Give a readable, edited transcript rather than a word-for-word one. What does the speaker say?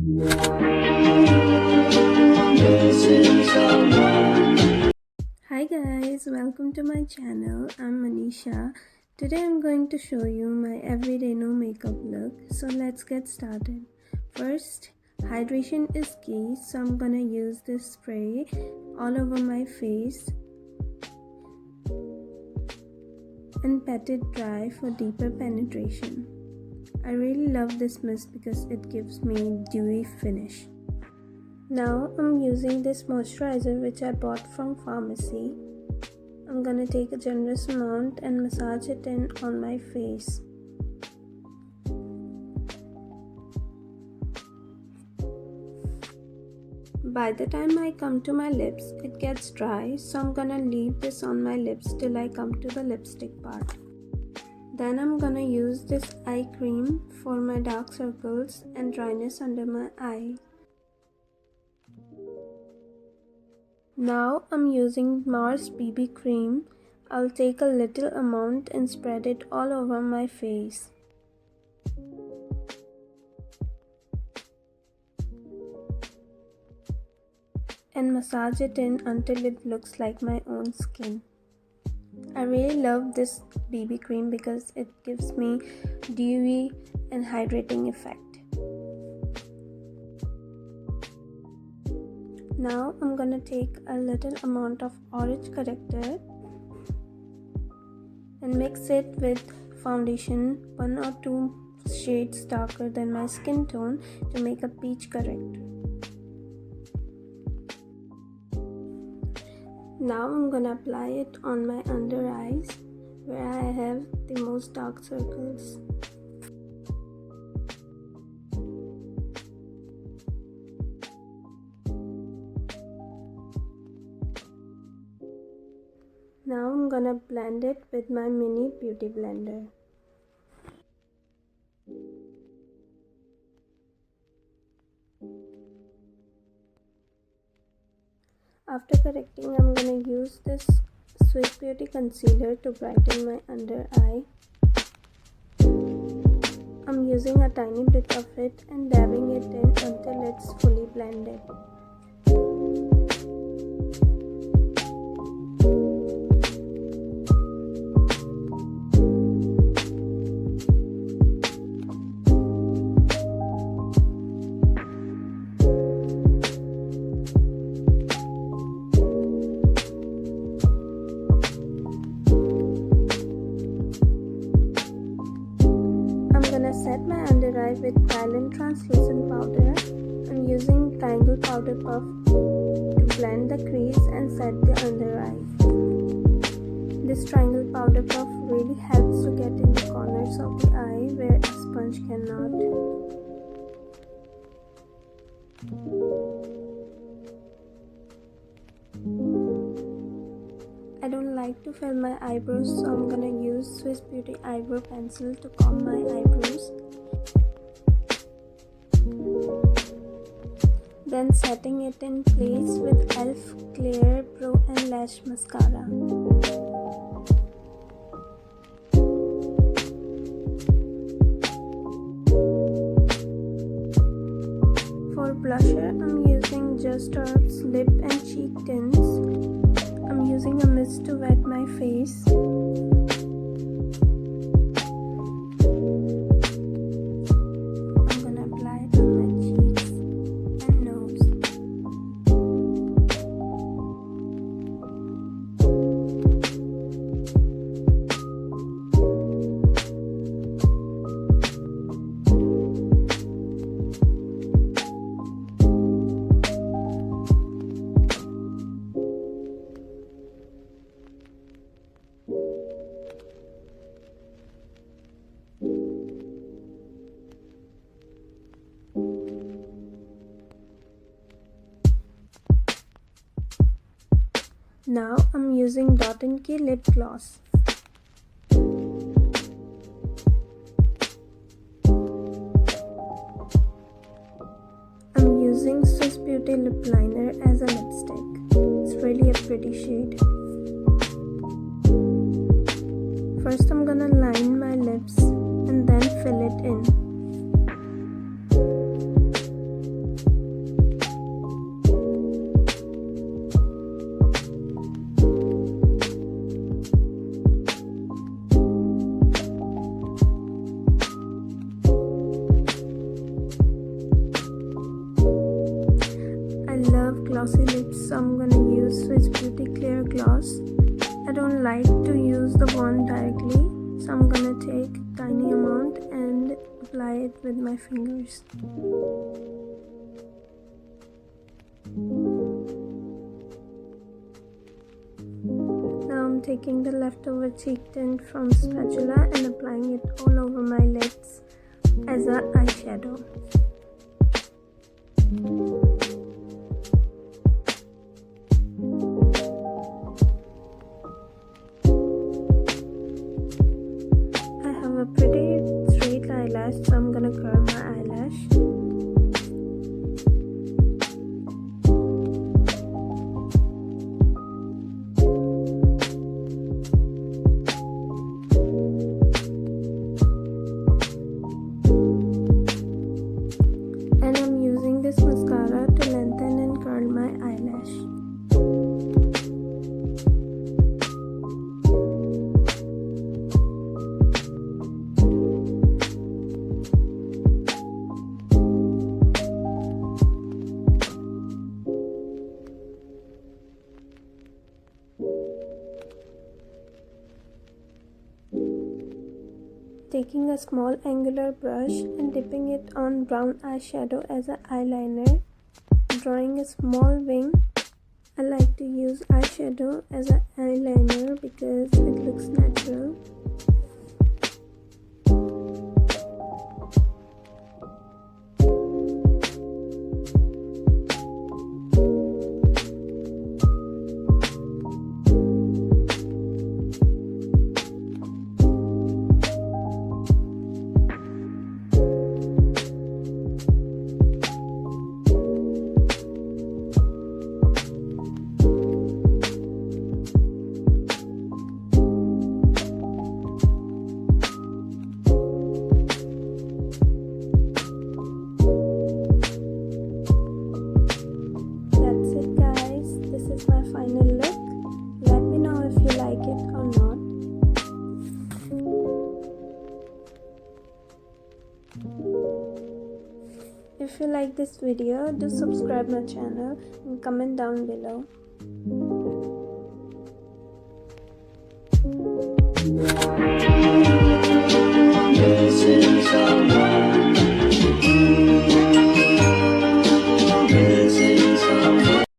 Hi guys, welcome to my channel. I'm Manisha. Today I'm going to show you my everyday no makeup look. So let's get started. First, hydration is key, so I'm gonna use this spray all over my face and pat it dry for deeper penetration. I really love this mist because it gives me dewy finish. Now I'm using this moisturizer which I bought from pharmacy. I'm gonna take a generous amount and massage it in on my face. By the time I come to my lips, it gets dry, so I'm gonna leave this on my lips till I come to the lipstick part. Then I'm gonna use this eye cream for my dark circles and dryness under my eye. Now I'm using Mars BB cream. I'll take a little amount and spread it all over my face. And massage it in until it looks like my own skin. I really love this BB cream because it gives me dewy and hydrating effect. Now I'm gonna take a little amount of orange corrector and mix it with foundation 1 or 2 shades darker than my skin tone to make a peach corrector. Now I'm gonna apply it on my under eyes where I have the most dark circles. Now I'm gonna blend it with my mini beauty blender. After correcting, I'm gonna use this Swiss Beauty concealer to brighten my under eye. I'm using a tiny bit of it and dabbing it in until it's fully blended. Set my under eye with Kryolan translucent powder. I'm using triangle powder puff to blend the crease and set the under eye. This triangle powder puff really helps to get in the corners of the eye where a sponge cannot. I don't like to fill my eyebrows, so I'm gonna use Swiss Beauty eyebrow pencil to comb my eyebrows. Then setting it in place with e.l.f. Clear Brow and Lash Mascara. For blusher, I'm using Just Herbs Lip and Cheek Tints. I'm using a mist to wet my face. I'm gonna apply it on my cheeks and nose. Now I'm using Dot & Key lip gloss. I'm using Swiss Beauty lipliner as a lipstick. It's really a pretty shade. First I'm gonna line my lips and then fill it in. glossy lips, so I'm gonna use Swiss Beauty Clear Gloss. I don't like to use the wand directly, so I'm gonna take a tiny amount and apply it with my fingers. Now I'm taking the leftover cheek tint from spatula and applying it all over my lids as an eyeshadow. I have a pretty straight eyelash, so I'm gonna curl my eyelash. And I'm using this mascara to lengthen and curl my eyelash. Taking a small angular brush and dipping it on brown eyeshadow as an eyeliner, drawing a small wing. I like to use eyeshadow as an eyeliner because it looks natural. Final look. Let me know if you like it or not. If you like this video, do subscribe my channel and comment down below.